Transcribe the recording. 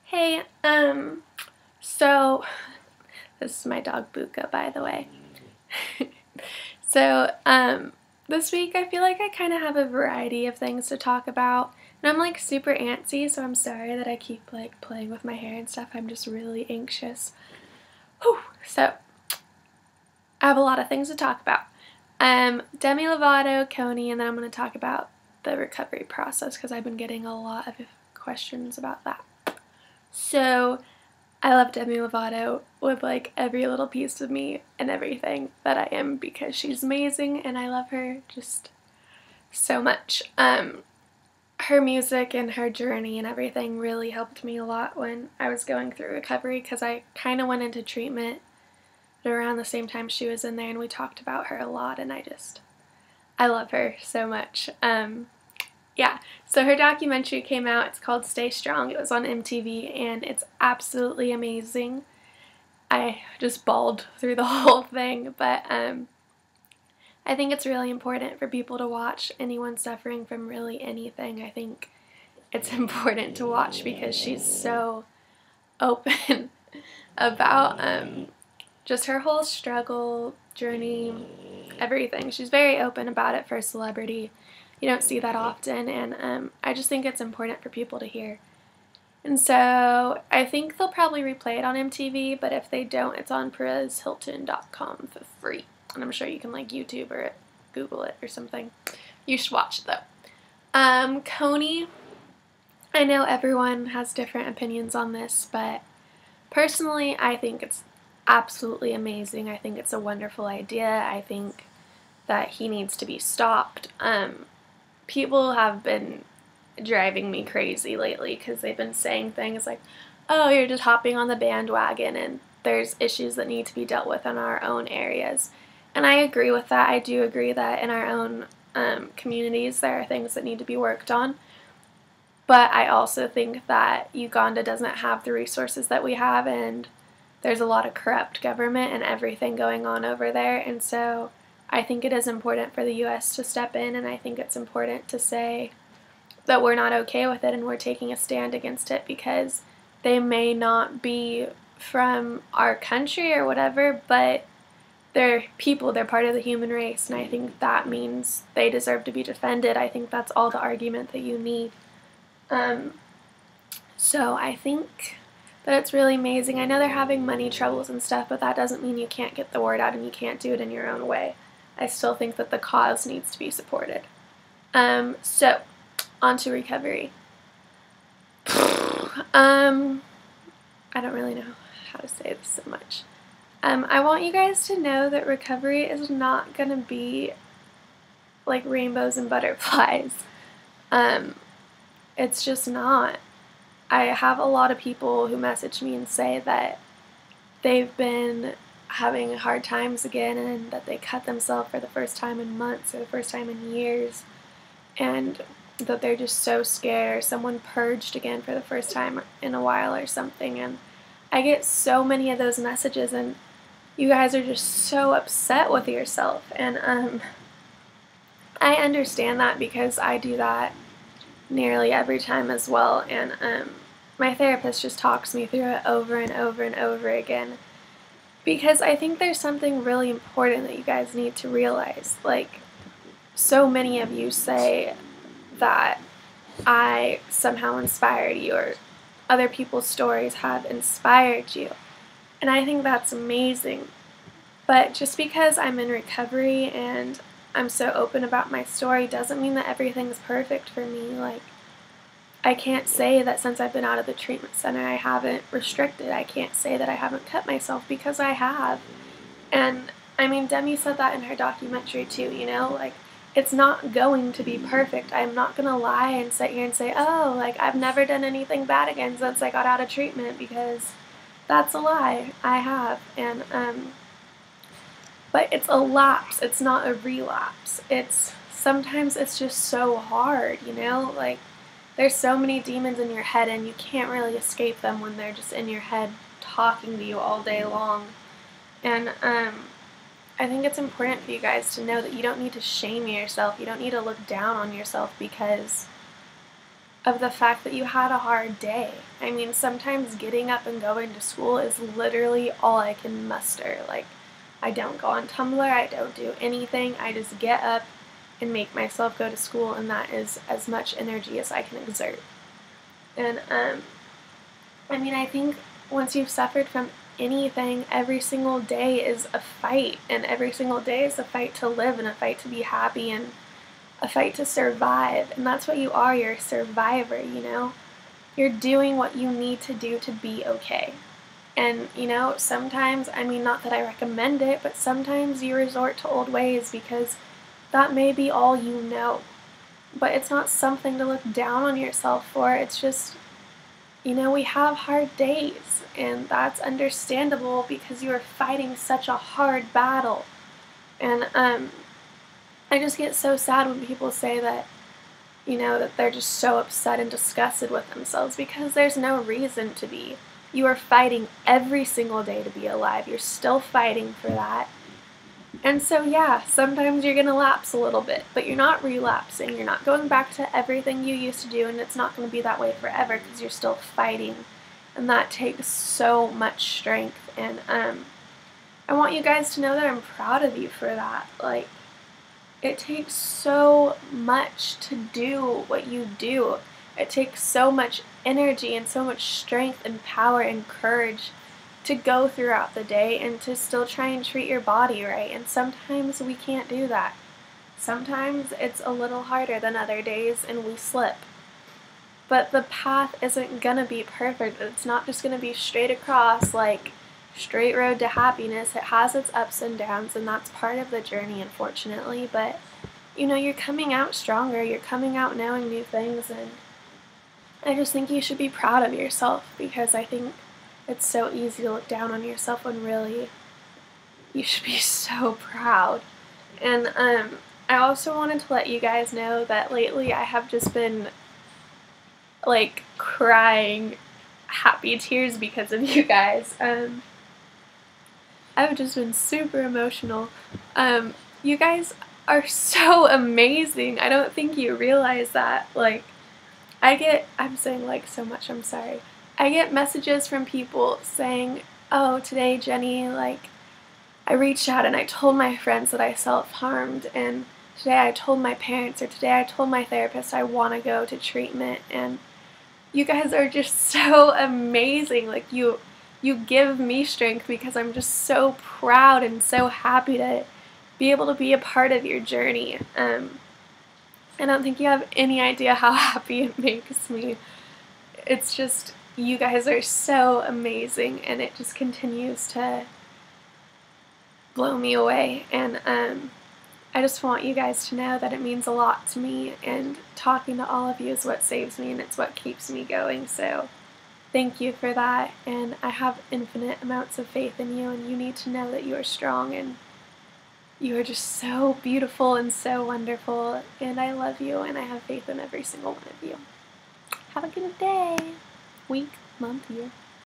Hey, so this is my dog Buka, by the way. So, this week I feel like I kind of have a variety of things to talk about. And I'm like super antsy, so I'm sorry that I keep like playing with my hair and stuff. I'm just really anxious. Whew. So, I have a lot of things to talk about. Demi Lovato, Kony, and then I'm going to talk about the recovery process because I've been getting a lot of questions about that. So, I love Demi Lovato with like every little piece of me and everything that I am because she's amazing and I love her just so much. Her music and her journey and everything really helped me a lot when I was going through recovery because I kind of went into treatment around the same time she was in there and we talked about her a lot and I love her so much. Yeah, so her documentary came out. It's called Stay Strong. It was on MTV, and it's absolutely amazing. I just bawled through the whole thing, but I think it's really important for people to watch anyone suffering from really anything. I think it's important to watch because she's so open about just her whole struggle, journey, everything. She's very open about it for a celebrity. You don't see that often, and I just think it's important for people to hear. And so I think they'll probably replay it on MTV, but if they don't, it's on perezhilton.com for free. And I'm sure you can like YouTube or Google it or something. You should watch it though. Kony, I know everyone has different opinions on this, but personally I think it's absolutely amazing. I think it's a wonderful idea. I think that he needs to be stopped. People have been driving me crazy lately because they've been saying things like, oh, you're just hopping on the bandwagon and there's issues that need to be dealt with in our own areas. And I agree with that. I do agree that in our own communities there are things that need to be worked on. But I also think that Uganda doesn't have the resources that we have, and there's a lot of corrupt government and everything going on over there. And so I think it is important for the U.S. to step in, and I think it's important to say that we're not okay with it and we're taking a stand against it because they may not be from our country or whatever, but they're people, they're part of the human race, and I think that means they deserve to be defended. I think that's all the argument that you need. So I think that it's really amazing. I know they're having money troubles and stuff, but that doesn't mean you can't get the word out and you can't do it in your own way. I still think that the cause needs to be supported. So, on to recovery. I don't really know how to say this so much. I want you guys to know that recovery is not going to be like rainbows and butterflies. It's just not. I have a lot of people who message me and say that they've been having hard times again and that they cut themselves for the first time in months or the first time in years, and that they're just so scared, or someone purged again for the first time in a while or something. And I get so many of those messages, and you guys are just so upset with yourself, and I understand that because I do that nearly every time as well, and my therapist just talks me through it over and over and over again because I think there's something really important that you guys need to realize. Like, so many of you say that I somehow inspired you or other people's stories have inspired you, and I think that's amazing. But just because I'm in recovery and I'm so open about my story doesn't mean that everything's perfect for me. Like, I can't say that since I've been out of the treatment center I haven't restricted. I can't say that I haven't cut myself because I have. And I mean, Demi said that in her documentary too, you know, like, it's not going to be perfect. I'm not going to lie and sit here and say, oh, like, I've never done anything bad again since I got out of treatment, because that's a lie. I have. And, but it's a lapse. It's not a relapse. Sometimes it's just so hard, you know, like, there's so many demons in your head and you can't really escape them when they're just in your head talking to you all day long. And I think it's important for you guys to know that you don't need to shame yourself. You don't need to look down on yourself because of the fact that you had a hard day. I mean, sometimes getting up and going to school is literally all I can muster. Like, I don't go on Tumblr, I don't do anything, I just get up and make myself go to school, and that is as much energy as I can exert. And, I mean, I think once you've suffered from anything, every single day is a fight, and every single day is a fight to live, and a fight to be happy, and a fight to survive. And that's what you are. You're a survivor, you know? You're doing what you need to do to be okay. And, you know, sometimes, I mean, not that I recommend it, but sometimes you resort to old ways because that may be all you know. But it's not something to look down on yourself for. It's just, you know, we have hard days, and that's understandable because you are fighting such a hard battle. And, I just get so sad when people say that, you know, that they're just so upset and disgusted with themselves, because there's no reason to be. You are fighting every single day to be alive. You're still fighting for that. And so, yeah, sometimes you're going to lapse a little bit, but you're not relapsing. You're not going back to everything you used to do, and it's not going to be that way forever because you're still fighting. And that takes so much strength. And I want you guys to know that I'm proud of you for that. Like, it takes so much to do what you do. It takes so much energy and so much strength and power and courage to go throughout the day and to still try and treat your body right. And sometimes we can't do that. Sometimes it's a little harder than other days and we slip. But the path isn't gonna be perfect. It's not just gonna be straight across, like straight road to happiness. It has its ups and downs, and that's part of the journey, unfortunately. But, you know, you're coming out stronger. You're coming out knowing new things, and I just think you should be proud of yourself, because I think it's so easy to look down on yourself when really you should be so proud. And I also wanted to let you guys know that lately I have just been like crying happy tears because of you guys. I've just been super emotional. You guys are so amazing. I don't think you realize that. Like, I'm saying like so much, I'm sorry. I get messages from people saying, oh, today, Jenny, like, I reached out and I told my friends that I self-harmed, and today I told my parents, or today I told my therapist I want to go to treatment. And you guys are just so amazing. Like, you give me strength, because I'm just so proud and so happy to be able to be a part of your journey. I don't think you have any idea how happy it makes me. It's just, you guys are so amazing, and it just continues to blow me away. And I just want you guys to know that it means a lot to me, and talking to all of you is what saves me, and it's what keeps me going. So thank you for that, and I have infinite amounts of faith in you, and you need to know that you are strong, and you are just so beautiful and so wonderful, and I love you, and I have faith in every single one of you. Have a good day, week, month, year.